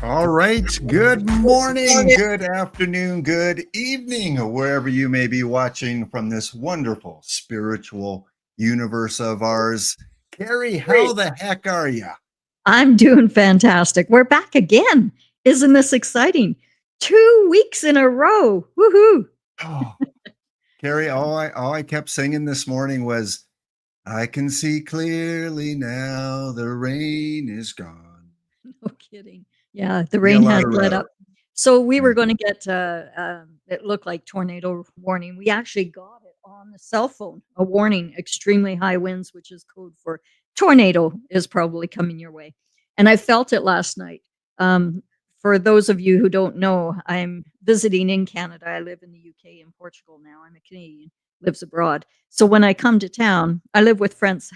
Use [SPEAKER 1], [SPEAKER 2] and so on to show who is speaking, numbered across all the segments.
[SPEAKER 1] All right. Good morning, good afternoon, good evening, wherever you may be watching from this wonderful spiritual universe of ours. Carrie, how the heck are you?
[SPEAKER 2] I'm doing fantastic. We're back again. Isn't this exciting? 2 weeks in a row. Woohoo.
[SPEAKER 1] Oh, Carrie, all I kept singing this morning was, I can see clearly now the rain is gone.
[SPEAKER 2] No kidding. Yeah, the
[SPEAKER 1] Be a
[SPEAKER 2] rain
[SPEAKER 1] lot
[SPEAKER 2] has
[SPEAKER 1] of
[SPEAKER 2] let
[SPEAKER 1] rain.
[SPEAKER 2] up. So we were
[SPEAKER 1] Mhm.
[SPEAKER 2] going to get, it looked like tornado warning. We actually got it on the cell phone, a warning, extremely high winds, which is code for tornado is probably coming your way. And I felt it last night. Um, for those of you who don't know, I'm visiting in Canada. I live in the UK and Portugal now. I'm a Canadian, lives abroad. So when I come to town, I live with friends.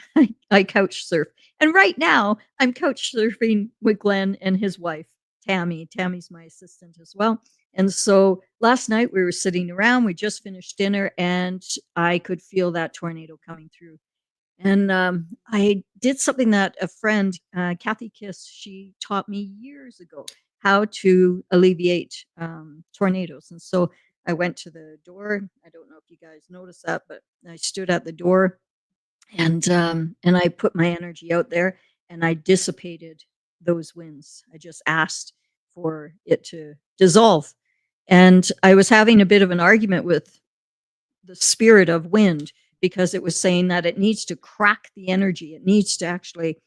[SPEAKER 2] I couch surf. And right now, I'm couch surfing with Glen and his wife, Tammy. Tammy's my assistant as well. And so last night we were sitting around, we just finished dinner, and I could feel that tornado coming through. And I did something that a friend, Kathy Kiss, she taught me years ago how to alleviate tornadoes. And so I went to the door. I don't know if you guys noticed that, but I stood at the door and I put my energy out there and I dissipated those winds. I just asked for it to dissolve. And I was having a bit of an argument with the spirit of wind because it was saying that it needs to crack the energy. It needs to actually,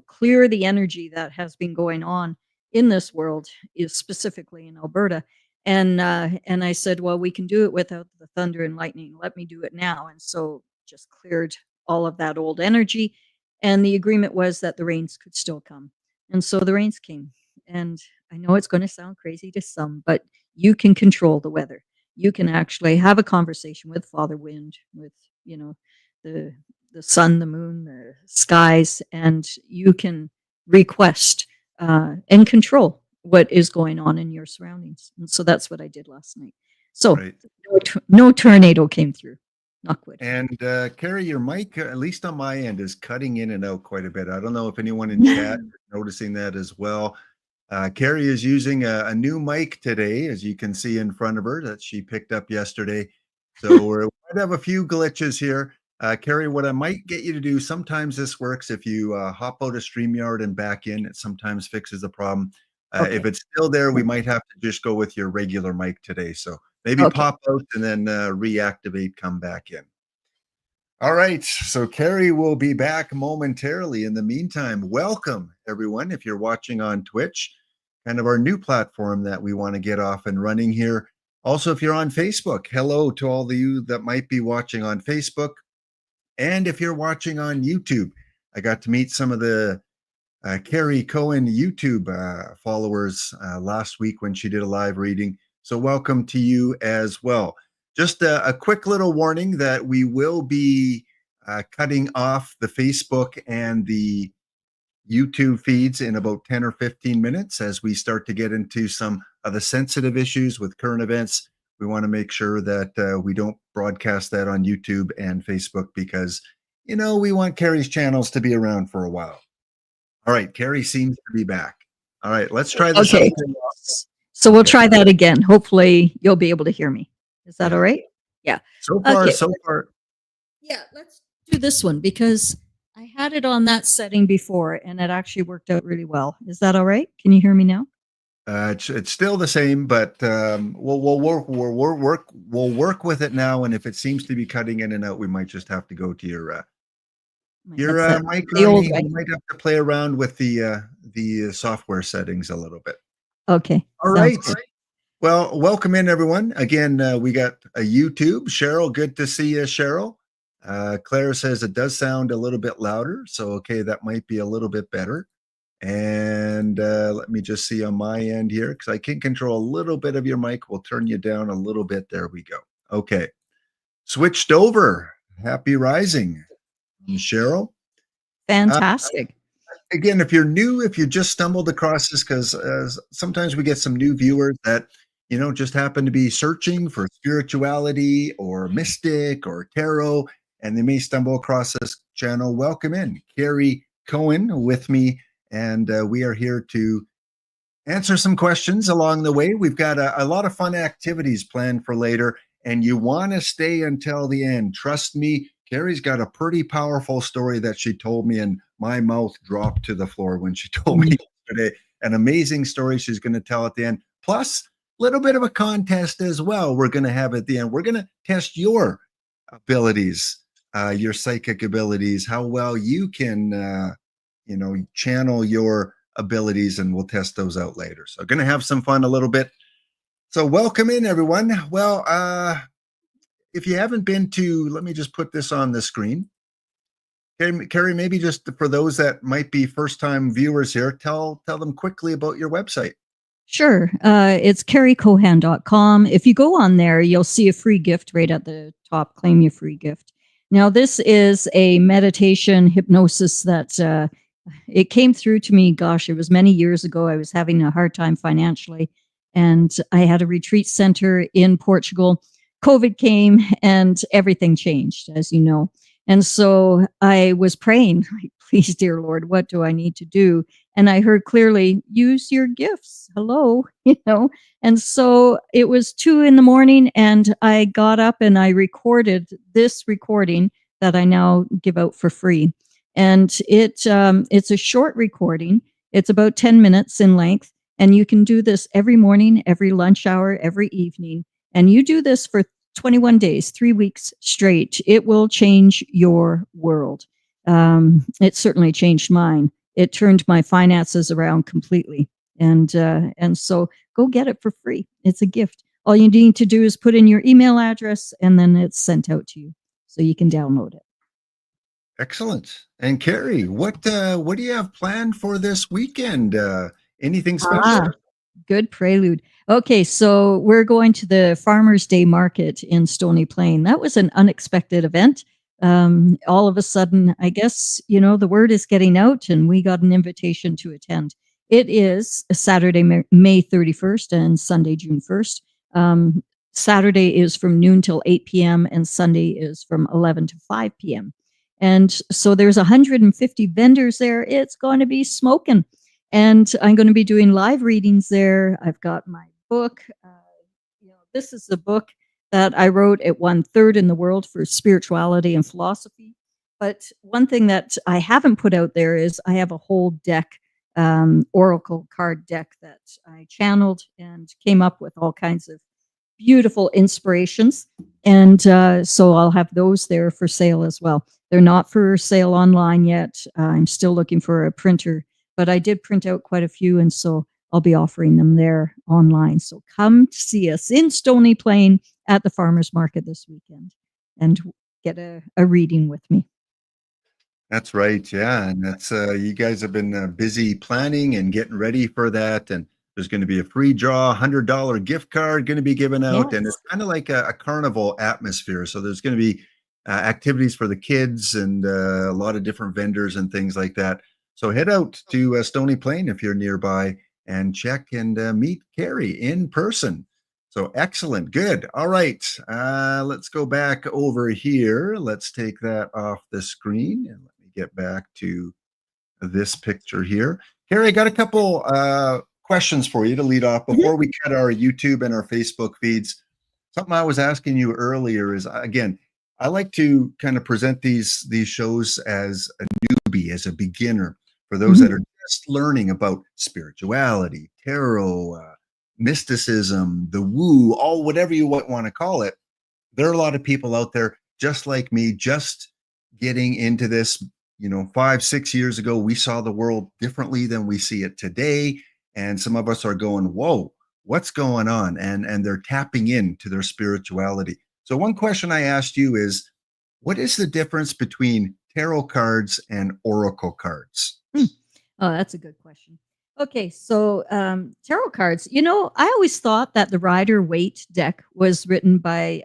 [SPEAKER 2] clear the energy that has been going on in this world, is specifically in Alberta. And I said, well, we can do it without the thunder and lightning. Let me do it now. And so just cleared all of that old energy. And the agreement was that the rains could still come. And so the rains came. And I know it's going to sound crazy to some, but you can control the weather. You can actually have a conversation with Father Wind, with, you know, the the sun, the moon, the skies, and you can request and control what is going on in your surroundings. And so that's what I did last night. So
[SPEAKER 1] Right.
[SPEAKER 2] no tornado came through. Knock wood.
[SPEAKER 1] And Carrie, your mic, at least on my end, is cutting in and out quite a bit. I don't know if anyone in chat is noticing that as well. Carrie is using a new mic today, as you can see in front of her, that she picked up yesterday. So we might have a few glitches here. Carrie, what I might get you to do, sometimes this works if you hop out of StreamYard and back in, it sometimes fixes the problem. If
[SPEAKER 2] Okay.
[SPEAKER 1] it's still there, we might have to just go with your regular mic today. So maybe
[SPEAKER 2] Okay.
[SPEAKER 1] pop out and then reactivate, come back in. All right. So Carrie will be back momentarily. In the meantime, welcome everyone. If you're watching on Twitch, kind of our new platform that we want to get off and running here. Also, if you're on Facebook, hello to all of you that might be watching on Facebook. And if you're watching on YouTube, I got to meet some of the Carrie Kohan YouTube followers last week when she did a live reading. So welcome to you as well. Just a quick little warning that we will be cutting off the Facebook and the YouTube feeds in about 10 or 15 minutes as we start to get into some of the sensitive issues with current events. We want to make sure that we don't broadcast that on YouTube and Facebook because, we want Carrie's channels to be around for a while. All right, Carrie seems to be back. All right, let's try this
[SPEAKER 2] Okay.
[SPEAKER 1] out.
[SPEAKER 2] So we'll
[SPEAKER 1] Okay.
[SPEAKER 2] try that again. Hopefully you'll be able to hear me. Is that all right? Yeah.
[SPEAKER 1] So
[SPEAKER 2] Okay.
[SPEAKER 1] far.
[SPEAKER 2] Yeah, let's do this one because I had it on that setting before and it actually worked out really well. Is that all right? Can you hear me now?
[SPEAKER 1] It's still the same, but we'll work with it now. And if it seems to be cutting in and out, we might just have to go to your
[SPEAKER 2] My
[SPEAKER 1] your
[SPEAKER 2] headset,
[SPEAKER 1] mic,
[SPEAKER 2] the old
[SPEAKER 1] Ronnie.
[SPEAKER 2] way.
[SPEAKER 1] You might have to play around with the software settings a little bit.
[SPEAKER 2] Okay.
[SPEAKER 1] All
[SPEAKER 2] Sounds
[SPEAKER 1] right.
[SPEAKER 2] good.
[SPEAKER 1] Well, welcome in everyone. Again, we got a YouTube. Cheryl, good to see you, Cheryl. Claire says it does sound a little bit louder, so okay, that might be a little bit better. And let me just see on my end here because I can control a little bit of your mic. We'll turn you down a little bit. There we go. Okay, switched over. Happy rising, Cheryl. Uh,
[SPEAKER 2] Fantastic.
[SPEAKER 1] again, if you're new, if you just stumbled across this, because sometimes we get some new viewers that just happen to be searching for spirituality or mystic or tarot, and they may stumble across this channel. Welcome in, Carrie Kohan, with me, and we are here to answer some questions along the way. We've got a lot of fun activities planned for later, and you want to stay until the end. Trust me, Carrie's got a pretty powerful story that she told me, and my mouth dropped to the floor when she told me yesterday. An amazing story she's going to tell at the end. Plus, a little bit of a contest as well we're going to have at the end. We're going to test your abilities, your psychic abilities, how well you can, channel your abilities, and we'll test those out later. So going to have some fun a little bit. So welcome in, everyone. Well, if you haven't been to, let me just put this on the screen. Carrie, maybe just for those that might be first-time viewers here, tell them quickly about your website.
[SPEAKER 2] Sure. It's carriekohan.com. If you go on there, you'll see a free gift right at the top. Claim your free gift. Now, this is a meditation hypnosis that it came through to me. Gosh, it was many years ago. I was having a hard time financially, and I had a retreat center in Portugal. COVID came and everything changed, as you know. And so I was praying, like, please, dear Lord, what do I need to do? And I heard clearly, use your gifts. Hello, And so it was 2 a.m, and I got up and I recorded this recording that I now give out for free. And it's a short recording. It's about 10 minutes in length, and you can do this every morning, every lunch hour, every evening. And you do this for 21 days, 3 weeks straight. It will change your world. It certainly changed mine. It turned my finances around completely. And so go get it for free. It's a gift. All you need to do is put in your email address, and then it's sent out to you so you can download it.
[SPEAKER 1] Excellent. And Carrie, what do you have planned for this weekend? Anything special?
[SPEAKER 2] Good prelude. Okay, so we're going to the Farmers Day Market in Stony Plain. That was an unexpected event. All of a sudden, I guess, the word is getting out, and we got an invitation to attend. It is a Saturday, May 31st, and Sunday, June 1st. Saturday is from noon till 8 p.m., and Sunday is from 11 to 5 p.m. And so there's 150 vendors there. It's going to be smoking. And I'm going to be doing live readings there. I've got my book. This is the book that I wrote at 1/3 in the world for spirituality and philosophy. But one thing that I haven't put out there is I have a whole deck, oracle card deck that I channeled and came up with all kinds of beautiful inspirations. And so I'll have those there for sale as well. They're not for sale online yet. I'm still looking for a printer, but I did print out quite a few, and so I'll be offering them there online. So come see us in Stony Plain at the farmers market this weekend and get a reading with me.
[SPEAKER 1] That's right. Yeah. And that's, you guys have been busy planning and getting ready for that. And there's going to be a free draw, $100 gift card going to be given out. And it's kind of like a carnival atmosphere. So there's going to be activities for the kids and a lot of different vendors and things like that. So head out to Stony Plain if you're nearby and check and meet Carrie in person. So excellent. Good. All right. Let's go back over here. Let's take that off the screen and let me get back to this picture here. Carrie, I got a couple questions for you to lead off before we cut our YouTube and our Facebook feeds. Something I was asking you earlier is, again, I like to kind of present these shows as a newbie, as a beginner, for those that are just learning about spirituality, tarot, mysticism, the woo, all whatever you want to call it. There are a lot of people out there just like me, just getting into this. 5-6 years ago, we saw the world differently than we see it today. And some of us are going, whoa, what's going on? And they're tapping into their spirituality. So one question I asked you is, what is the difference between tarot cards and oracle cards?
[SPEAKER 2] Oh, that's a good question. Okay, so tarot cards. I always thought that the Rider-Waite deck was written by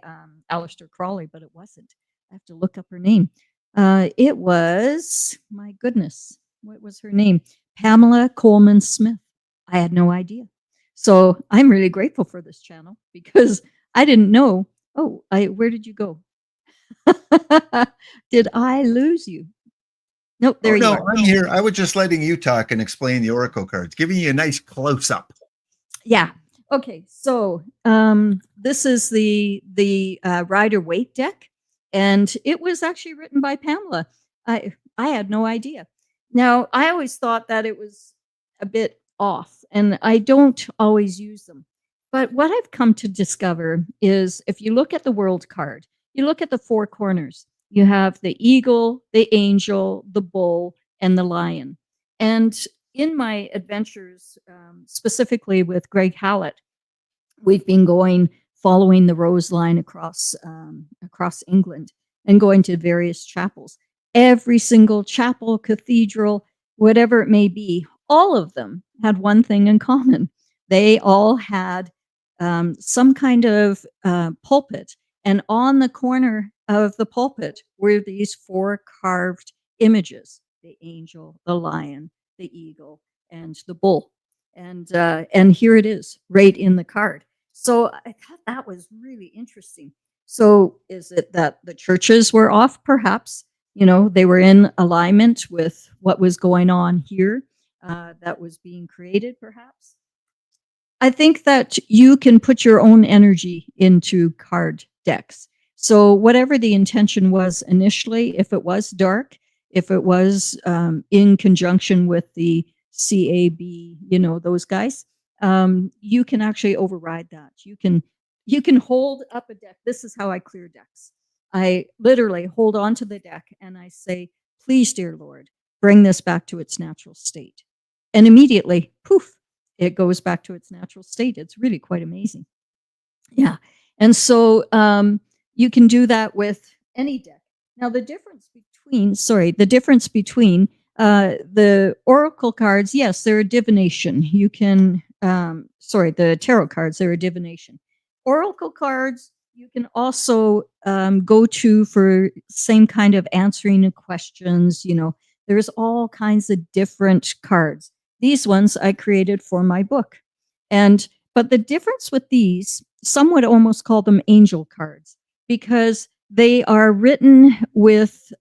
[SPEAKER 2] Aleister Crowley, but it wasn't. I have to look up her name. It was, my goodness, what was her name? Pamela Coleman Smith. I had no idea. So I'm really grateful for this channel because I didn't know. Oh, where did you go? Did I lose you? Nope,
[SPEAKER 1] Oh
[SPEAKER 2] there you
[SPEAKER 1] no,
[SPEAKER 2] are.
[SPEAKER 1] I'm here. I was just letting you talk and explain the oracle cards, giving you a nice close up.
[SPEAKER 2] Yeah. Okay. So this is the Rider Waite deck, and it was actually written by Pamela. I had no idea. Now I always thought that it was a bit off, and I don't always use them. But what I've come to discover is if you look at the world card, you look at the four corners. You have the eagle, the angel, the bull, and the lion. And in my adventures, specifically with Greg Hallett, we've been going following the Rose Line across England and going to various chapels. Every single chapel, cathedral, whatever it may be, all of them had one thing in common. They all had some kind of pulpit, and on the corner of the pulpit were these four carved images: the angel, the lion, the eagle, and the bull. And here it is, right in the card. So I thought that was really interesting. So is it that the churches were off? Perhaps, they were in alignment with what was going on here, that was being created. Perhaps I think that you can put your own energy into card decks. So whatever the intention was initially, if it was dark, if it was in conjunction with the CAB, those guys, you can actually override that. You can hold up a deck. This is how I clear decks. I literally hold on to the deck and I say, please, dear Lord, bring this back to its natural state. And immediately, poof, it goes back to its natural state. It's really quite amazing. Yeah. And so you can do that with any deck. Now, the difference between the oracle cards, yes, they're a divination. You can, the tarot cards, they're a divination. Oracle cards, you can also go to for same kind of answering questions. There's all kinds of different cards. These ones I created for my book. But the difference with these, some would almost call them angel cards because they are written with,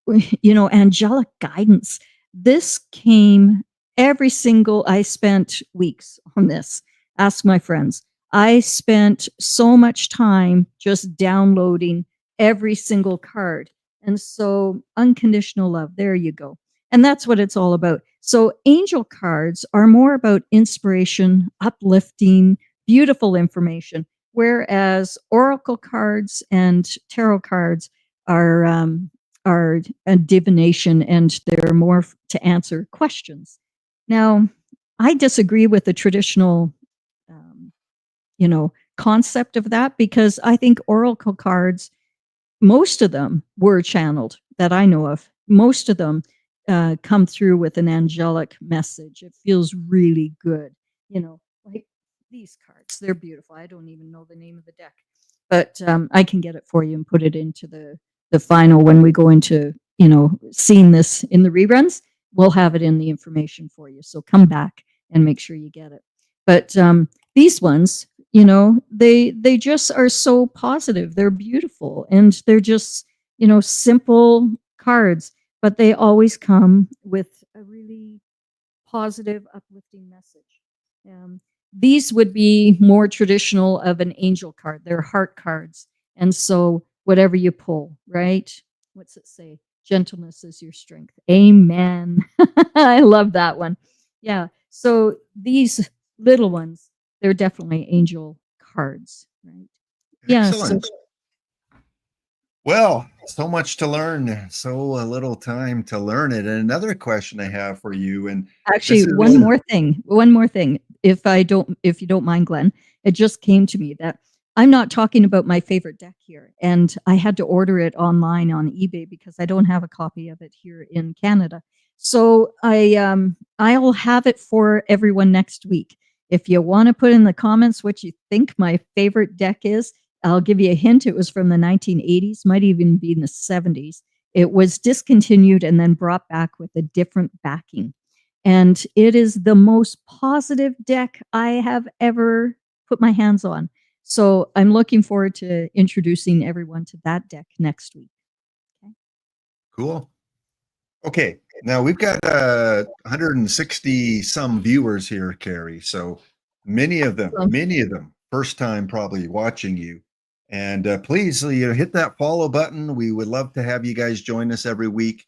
[SPEAKER 2] angelic guidance. This came I spent weeks on this. Ask my friends. I spent so much time just downloading every single card. And so unconditional love, there you go. And that's what it's all about. So angel cards are more about inspiration, uplifting, beautiful information, whereas oracle cards and tarot cards are a divination, and they're more to answer questions. Now, I disagree with the traditional, concept of that because I think oracle cards, most of them were channeled that I know of. Most of them come through with an angelic message. It feels really good. Like these cards, they're beautiful. I don't even know the name of the deck, but I can get it for you and put it into the final when we go into, seeing this in the reruns. We'll have it in the information for you. So come back and make sure you get it. But these ones, they just are so positive. They're beautiful, and they're just, simple cards, but they always come with a really positive, uplifting message. These would be more traditional of an angel card. They're heart cards. And so whatever you pull, right? What's it say? Gentleness is your strength. Amen. I love that one. Yeah. So these little ones, they're definitely angel cards, right? Yeah.
[SPEAKER 1] Excellent. Well, so much to learn, so a little time to learn it. And another question I have for you, and
[SPEAKER 2] actually, one more thing, if you don't mind, Glenn, it just came to me that I'm not talking about my favorite deck here, and I had to order it online on eBay because I don't have a copy of it here in Canada. So I'll have it for everyone next week. If you want to put in the comments what you think my favorite deck is, I'll give you a hint. It was from the 1980s, might even be in the 70s. It was discontinued and then brought back with a different backing. And it is the most positive deck I have ever put my hands on. So I'm looking forward to introducing everyone to that deck next week.
[SPEAKER 1] Cool. Okay, now we've got 160 some viewers here, Carrie. So many of them, first time probably watching you. And please, hit that follow button. We would love to have you guys join us every week.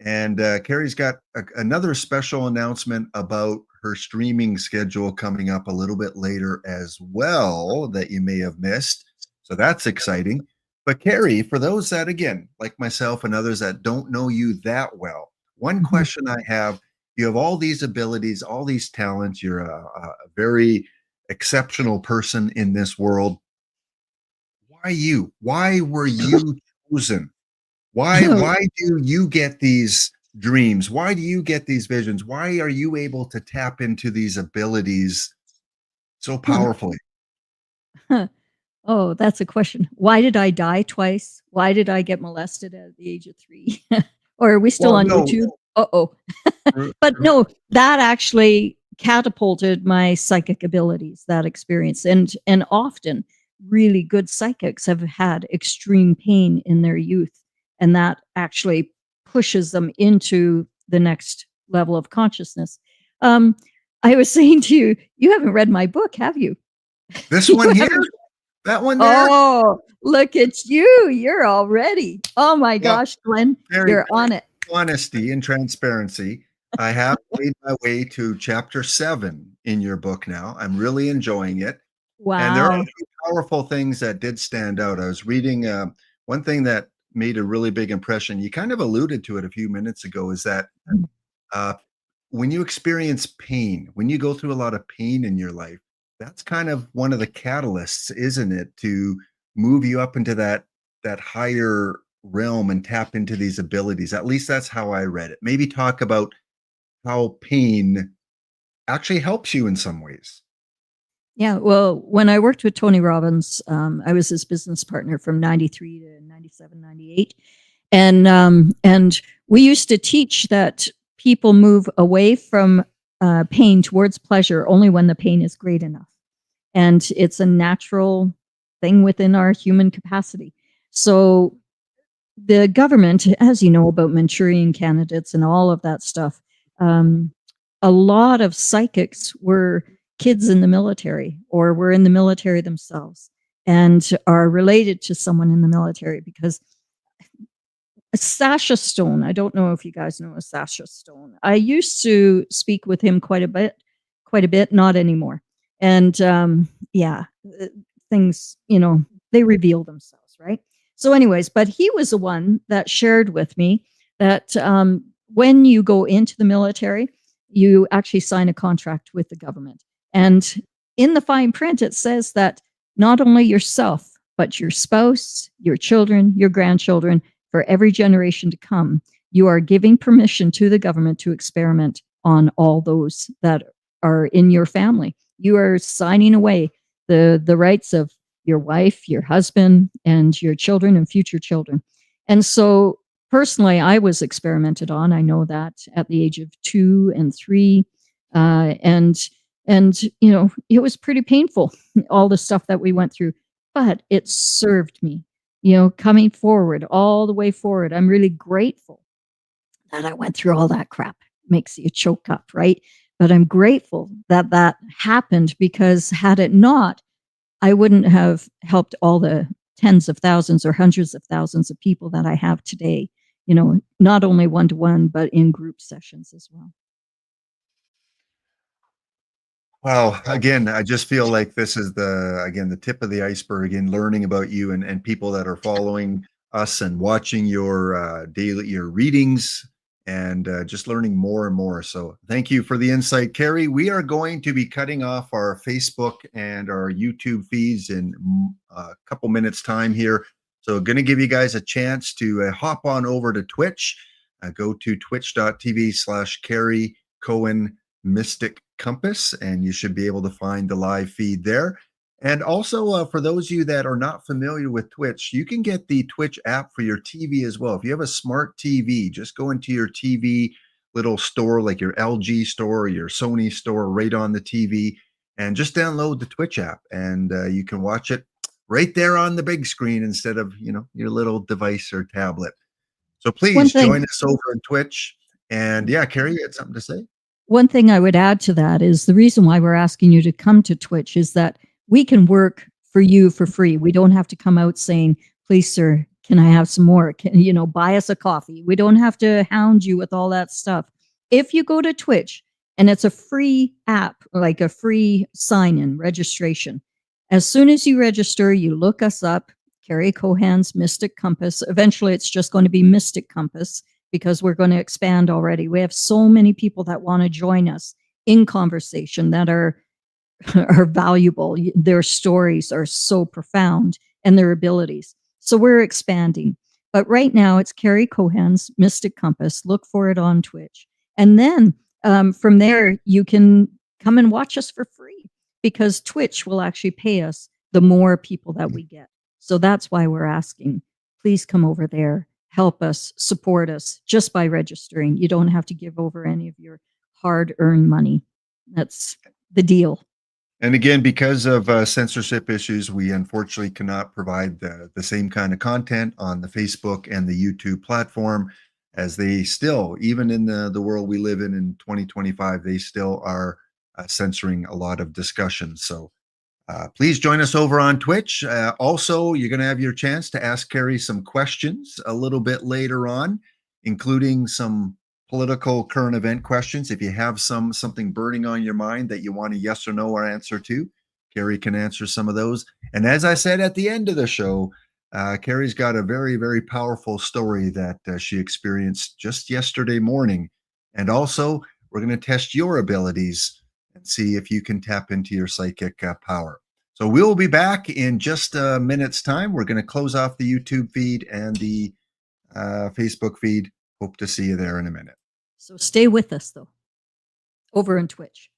[SPEAKER 1] And Carrie's got another special announcement about her streaming schedule coming up a little bit later as well that you may have missed. So that's exciting. But Carrie, for those that, again, like myself and others that don't know you that well, one
[SPEAKER 2] Mhm.
[SPEAKER 1] question I have, you have all these abilities, all these talents. You're a very exceptional person in this world. Why you? Why were you chosen? Why do you get these dreams? Why do you get these visions? Why are you able to tap into these abilities so powerfully?
[SPEAKER 2] Oh, that's a question. Why did I die twice? Why did I get molested at the age of 3? Or are we still
[SPEAKER 1] Well,
[SPEAKER 2] on
[SPEAKER 1] no.
[SPEAKER 2] YouTube? Uh-oh.
[SPEAKER 1] r-
[SPEAKER 2] But
[SPEAKER 1] r-
[SPEAKER 2] no, that actually catapulted my psychic abilities, that experience. And often really good psychics have had extreme pain in their youth, and that actually pushes them into the next level of consciousness. Um, I was saying to you, you haven't read my book, have you?
[SPEAKER 1] This
[SPEAKER 2] You
[SPEAKER 1] one here,
[SPEAKER 2] haven't.
[SPEAKER 1] that one there.
[SPEAKER 2] Oh, look at you. You're all ready. Oh my
[SPEAKER 1] Well,
[SPEAKER 2] gosh, Glenn,
[SPEAKER 1] very
[SPEAKER 2] you're on it.
[SPEAKER 1] honesty and transparency. I have made my way to chapter 7 in your book now. I'm really enjoying it. And there are a
[SPEAKER 2] Wow.
[SPEAKER 1] few powerful things that did stand out. I was reading one thing that made a really big impression. You kind of alluded to it a few minutes ago, is that uh, when you experience pain, when you go through a lot of pain in your life, that's kind of one of the catalysts, isn't it, to move you up into that higher realm and tap into these abilities. At least that's how I read it. Maybe talk about how pain actually helps you in some ways.
[SPEAKER 2] Yeah, well, when I worked with Tony Robbins, I was his business partner from 93 to 97, 98. And we used to teach that people move away from pain towards pleasure only when the pain is great enough. And it's a natural thing within our human capacity. So the government, as you know about Manchurian candidates and all of that stuff, um, a lot of psychics were kids in the military or were in the military themselves and are related to someone in the military because Sasha Stone, I don't know if you guys know Sasha Stone. I used to speak with him quite a bit, not anymore. And yeah, things, they reveal themselves, right? So, anyways, but he was the one that shared with me that when you go into the military, you actually sign a contract with the government. And in the fine print, it says that not only yourself, but your spouse, your children, your grandchildren, for every generation to come, you are giving permission to the government to experiment on all those that are in your family. You are signing away the rights of your wife, your husband, and your children and future children. And so personally, I was experimented on. I know that at the age of 2 and 3. And it was pretty painful, all the stuff that we went through, but it served me, coming forward, all the way forward. I'm really grateful that I went through all that crap. Makes you choke up, right? But I'm grateful that that happened because had it not, I wouldn't have helped all the tens of thousands or hundreds of thousands of people that I have today, not only one to one, but in group sessions as well.
[SPEAKER 1] Well, again, I just feel like this is the tip of the iceberg in learning about you and people that are following us and watching your your readings and just learning more and more. So thank you for the insight, Carrie. We are going to be cutting off our Facebook and our YouTube feeds in a couple minutes time here. So going to give you guys a chance to hop on over to Twitch. Go to twitch.tv/Carrie Kohan Mystic Compass, and you should be able to find the live feed there. And also, for those of you that are not familiar with Twitch, you can get the Twitch app for your TV as well. If you have a smart TV, just go into your TV little store, like your LG store or your Sony store, right on the TV, and just download the Twitch app, and you can watch it right there on the big screen instead of your little device or tablet. So
[SPEAKER 2] One
[SPEAKER 1] please
[SPEAKER 2] thing
[SPEAKER 1] join us over on Twitch. And yeah, Carrie, you had something to say?
[SPEAKER 2] One thing I would add to that is the reason why we're asking you to come to Twitch is that we can work for you for free. We don't have to come out saying, please, sir, can I have some more? Can, buy us a coffee. We don't have to hound you with all that stuff. If you go to Twitch and it's a free app, like a free sign in registration, as soon as you register, you look us up, Carrie Kohan's Mystic Compass. Eventually, it's just going to be Mystic Compass because we're going to expand already. We have so many people that want to join us in conversation that are valuable. Their stories are so profound and their abilities. So we're expanding. But right now it's Carrie Kohan's Mystic Compass. Look for it on Twitch. And then from there, you can come and watch us for free because Twitch will actually pay us the more people that we get. So that's why we're asking, please come over there, help us, support us just by registering. You don't have to give over any of your hard-earned money. That's the deal.
[SPEAKER 1] And again, because of censorship issues, we unfortunately cannot provide the same kind of content on the Facebook and the YouTube platform, as they still, even in the world we live in 2025, they still are censoring a lot of discussions. So please join us over on Twitch. Also, you're going to have your chance to ask Carrie some questions a little bit later on, including some political current event questions. If you have something burning on your mind that you want a yes or no or answer to, Carrie can answer some of those. And as I said at the end of the show, Carrie's got a very, very powerful story that she experienced just yesterday morning. And also, we're going to test your abilities and see if you can tap into your psychic power. So we'll be back in just a minute's time. We're going to close off the YouTube feed and the Facebook feed. Hope to see you there in a minute.
[SPEAKER 2] So stay with us, though, over on Twitch.